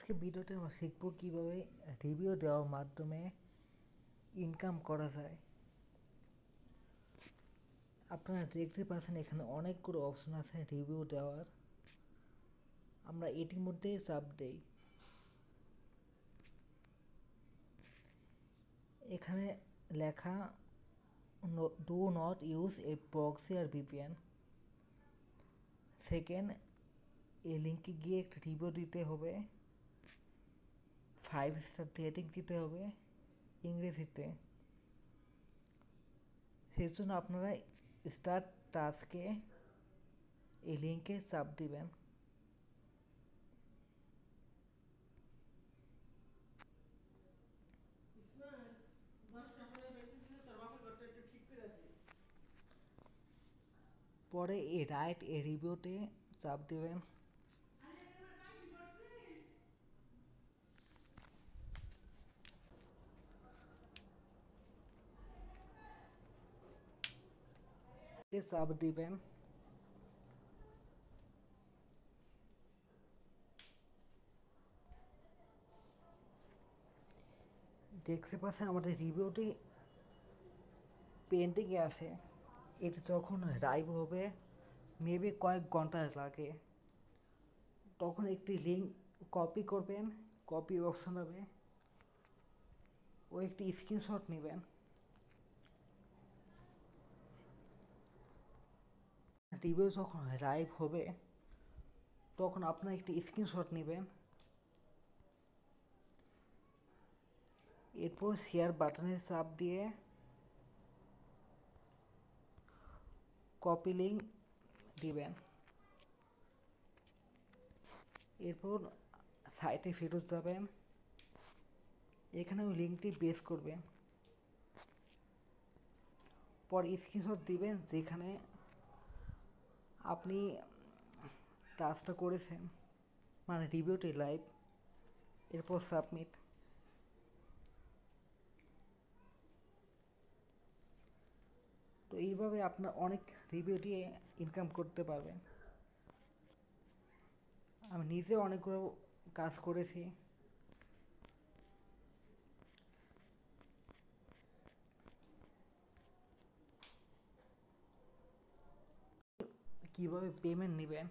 আজকে ভিডিওতে আমরা শিখব কিভাবে রিভিউ দেওয়ার মাধ্যমে ইনকাম করা যায়। আপনারা দেখতে পাচ্ছেন এখানে অনেকগুলো অপশন আছে রিভিউ দেওয়ার। আমরা এটির মধ্যে চাপ দেই। এখানে লেখা do not use a proxy আর ভিপিএন। সেকেন্ড, এই লিঙ্কে গিয়ে একটা রিভিউ দিতে হবে, 5 স্টার রেটিং দিতে হবে ইংরেজিতে। সেই জন্য আপনারা স্টার্ট টাস্কে এই লিঙ্কে চাপ দিবেন। পরে এই রাইট এ রিভিউতে চাপ দিবেন। চাপ দিবেন। দেখতে পাচ্ছেন আমাদের রিভিউটি পেন্ডিংয়ে আছে। এটা যখন লাইভ হবে মেবি কয়েক ঘন্টা লাগে, তখন একটি লিঙ্ক কপি করবেন, কপি অপশন হবে, ও একটি স্ক্রিনশট নেবেন। রিভিউ যখন লাইভ হবে তখন আপনার একটি স্ক্রিনশট নেবেন, এরপর শেয়ার বাটনে চাপ দিয়ে কপি লিঙ্ক দিবেন। এরপর সাইটে ফেরত যাবেন, এখানে ওই লিঙ্কটি পেস্ট করবেন, পর স্ক্রিনশট দিবেন যেখানে আপনি টাস্কটা করেছেন, মানে রিভিউটি লাইভ, এরপর সাবমিট। তো এইভাবে আপনার অনেক রিভিউ দিয়ে ইনকাম করতে পারবেন। আমি নিজে অনেকগুলো কাজ করেছি। কিভাবে পেমেন্ট নেবেন,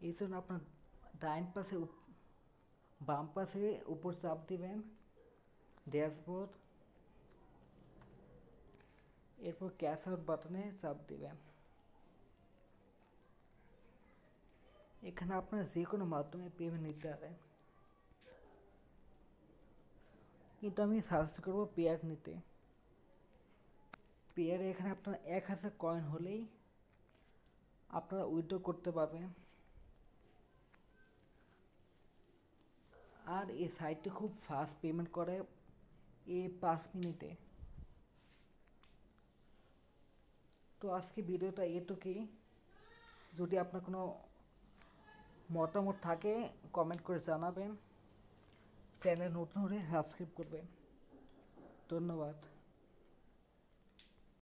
এই জন্য আপনার ডাইন পাশে বাম পাশে উপর চাপ দিবেন, ড্যাশবোর্ড, এরপর ক্যাশ আউট বাটনে চাপ দিবেন। এখানে আপনার যে কোনো মাধ্যমে পেমেন্ট নিতে পারেন, কিন্তু আমি সাজেস্ট করবো পেয়ার নিতে। পেয়ারে এখানে আপনার 1000 কয়েন হলেই আপনারা উইথড্র করতে পারবেন। আর এই সাইটটি খুব ফাস্ট পেমেন্ট করে, 5 মিনিটে। তো আজকে ভিডিওটা এটুকুই। যদি আপনার কোনো মতামত থাকে কমেন্ট করে জানাবেন। চ্যানেল নতুন হলে সাবস্ক্রাইব করবেন। ধন্যবাদ।